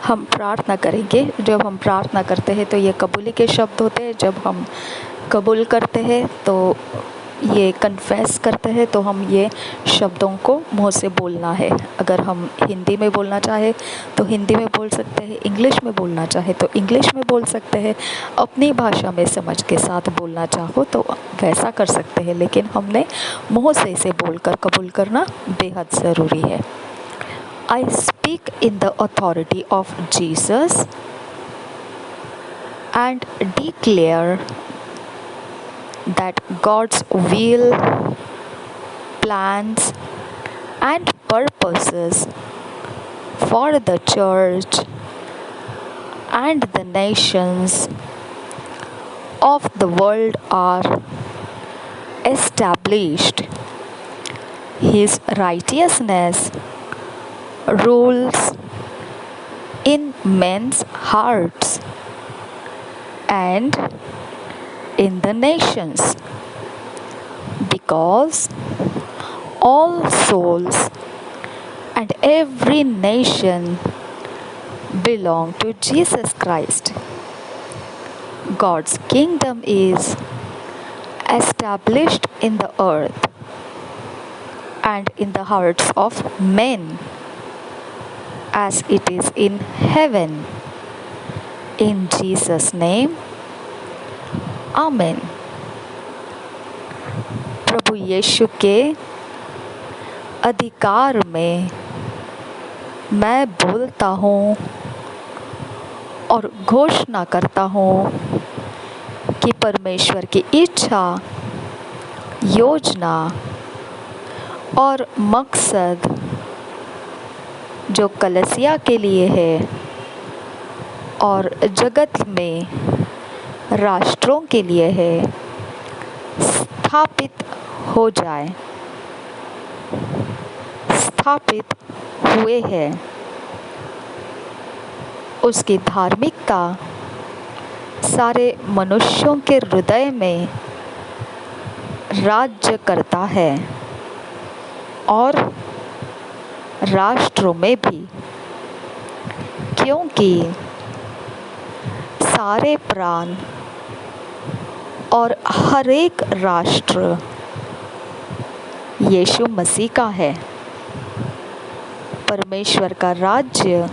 हम प्रार्थना करेंगे। जब हम प्रार्थना करते हैं तो ये कबूली के शब्द होते हैं। जब हम कबूल करते हैं तो ये कन्फेस करते हैं, तो हम ये शब्दों को मुंह से बोलना है। अगर हम हिंदी में बोलना चाहे तो हिंदी में बोल सकते हैं, इंग्लिश में बोलना चाहे तो इंग्लिश में बोल सकते हैं, अपनी भाषा में समझ के साथ बोलना चाहो तो वैसा कर सकते हैं, लेकिन हमने मुंह से इसे बोलकर कबूल करना बेहद ज़रूरी है। I speak in the authority of Jesus and declare that God's will, plans, and purposes for the church and the nations of the world are established. His righteousness rules in men's hearts and in the nations, because all souls and every nation belong to Jesus Christ. God's kingdom is established in the earth and in the hearts of men as it is in heaven. In Jesus' name, आमेन। प्रभु यीशु के अधिकार में मैं बोलता हूँ और घोषणा करता हूँ कि परमेश्वर की इच्छा, योजना और मकसद जो कलीसिया के लिए है और जगत में राष्ट्रों के लिए है, स्थापित हो जाए, स्थापित हुए हैं। उसकी धार्मिकता सारे मनुष्यों के हृदय में राज्य करता है और राष्ट्रों में भी, क्योंकि सारे प्राण और हर एक राष्ट्र यीशु मसीह का है। परमेश्वर का राज्य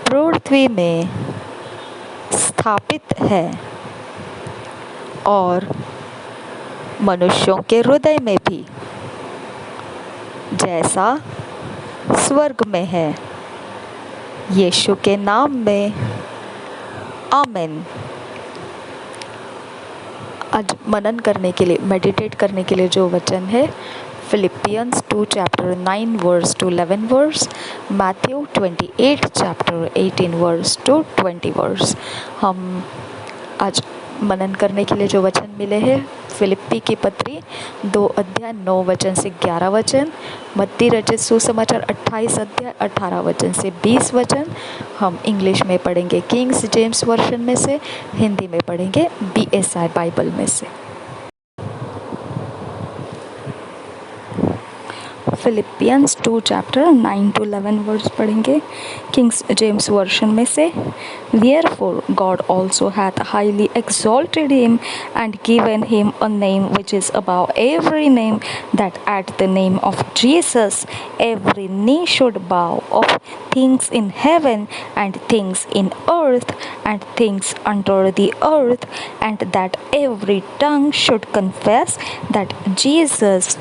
पृथ्वी में स्थापित है और मनुष्यों के हृदय में भी, जैसा स्वर्ग में है। यीशु के नाम में आमेन। आज मनन करने के लिए, मेडिटेट करने के लिए जो वचन है, Philippians 2 chapter 9 verse to 11 verse, Matthew 28 chapter 18 verse to 20 verse. हम आज मनन करने के लिए जो वचन मिले हैं, फिलिप्पी की पत्री 2 अध्याय 9 वचन से 11 वचन, मत्ती रचित सुसमाचार 28 अध्याय 18 वचन से 20 वचन। हम इंग्लिश में पढ़ेंगे किंग्स जेम्स वर्जन में से, हिंदी में पढ़ेंगे BSI बाइबल में से। फिलिपियंस 2 चैप्टर 9 to 11 वर्स पढ़ेंगे किंग्स जेम्स वर्जन में से। Therefore God also hath highly exalted him and given him a name which is above every name, that at the name of Jesus every knee should bow, of things in heaven and things in earth and things under the earth, and that every tongue should confess that Jesus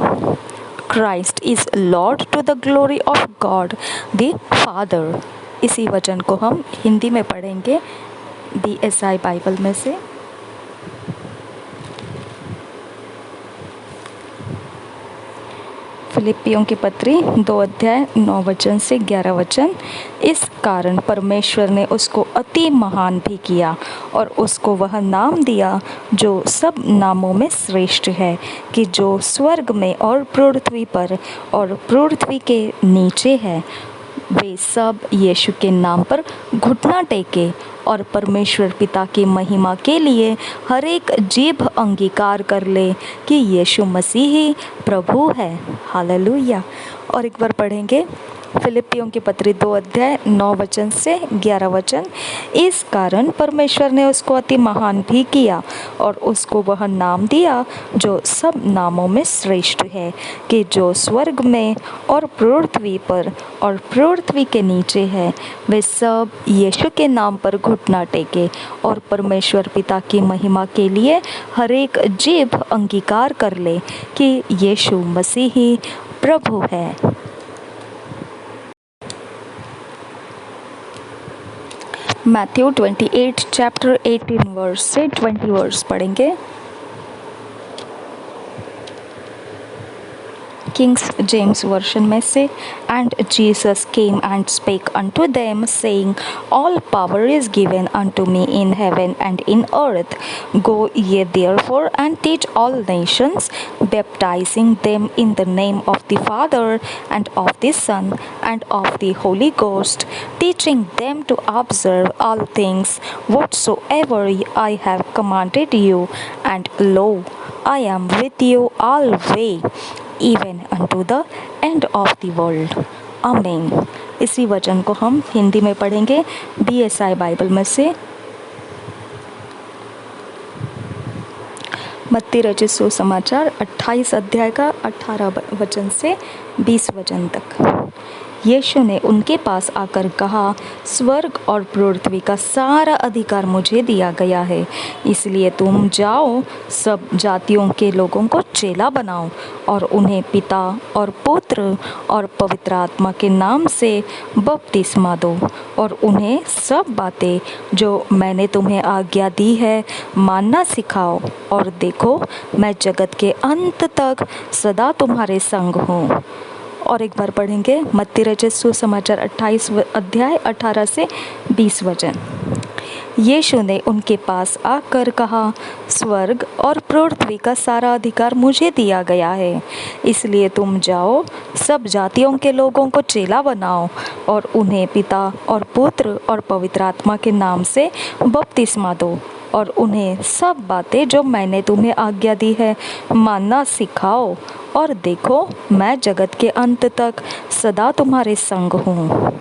Christ is Lord, to the glory of God the Father। इसी वचन को हम हिंदी में पढ़ेंगे BSI Bible में से। फिलिपियों की पत्री 2 अध्याय 9 वचन से 11 वचन। इस कारण परमेश्वर ने उसको अति महान भी किया और उसको वह नाम दिया जो सब नामों में श्रेष्ठ है, कि जो स्वर्ग में और पृथ्वी पर और पृथ्वी के नीचे है, वे सब यीशु के नाम पर घुटना टेके और परमेश्वर पिता की महिमा के लिए हर एक जीभ अंगीकार कर ले कि यीशु मसीह ही प्रभु है। हालेलुया। और एक बार पढ़ेंगे फिलिपियों की पत्री 2 अध्याय 9 वचन से 11 वचन। इस कारण परमेश्वर ने उसको अति महान भी किया और उसको वह नाम दिया जो सब नामों में श्रेष्ठ है, कि जो स्वर्ग में और पृथ्वी पर और पृथ्वी के नीचे है वे सब यीशु के नाम पर घुटना टेके और परमेश्वर पिता की महिमा के लिए हर एक जीभ अंगीकार कर ले कि यीशु मसीह ही प्रभु है। मैथ्यू 28 चैप्टर 18 वर्स से 20 वर्स पढ़ेंगे। किंग्स जेम्स वर्शन में से। And Jesus came and spake unto them, saying, All power is given unto me in heaven and in earth. Go ye therefore and teach all nations, baptizing them in the name of the Father and of the Son and of the Holy Ghost, teaching them to observe all things whatsoever I have commanded you. And lo, I am with you always, even unto the end of the world. आमीन। इसी वचन को हम हिंदी में पढ़ेंगे BSI Bible में से। मत्ती रचित सुसमाचार 28 अध्याय का 18 वचन से 20 वचन तक। यीशु ने उनके पास आकर कहा, स्वर्ग और पृथ्वी का सारा अधिकार मुझे दिया गया है, इसलिए तुम जाओ, सब जातियों के लोगों को चेला बनाओ और उन्हें पिता और पुत्र और पवित्र आत्मा के नाम से बपतिस्मा दो और उन्हें सब बातें जो मैंने तुम्हें आज्ञा दी है मानना सिखाओ। और देखो, मैं जगत के अंत तक सदा तुम्हारे संग हूँ। और एक बार पढ़ेंगे मत्ती रचित सुसमाचार 28 अध्याय 18 से 20 वचन। यीशु ने उनके पास आकर कहा, स्वर्ग और पृथ्वी का सारा अधिकार मुझे दिया गया है, इसलिए तुम जाओ, सब जातियों के लोगों को चेला बनाओ और उन्हें पिता और पुत्र और पवित्र आत्मा के नाम से बपतिस्मा दो और उन्हें सब बातें जो मैंने तुम्हें आज्ञा दी है मानना सिखाओ। और देखो, मैं जगत के अंत तक सदा तुम्हारे संग हूँ।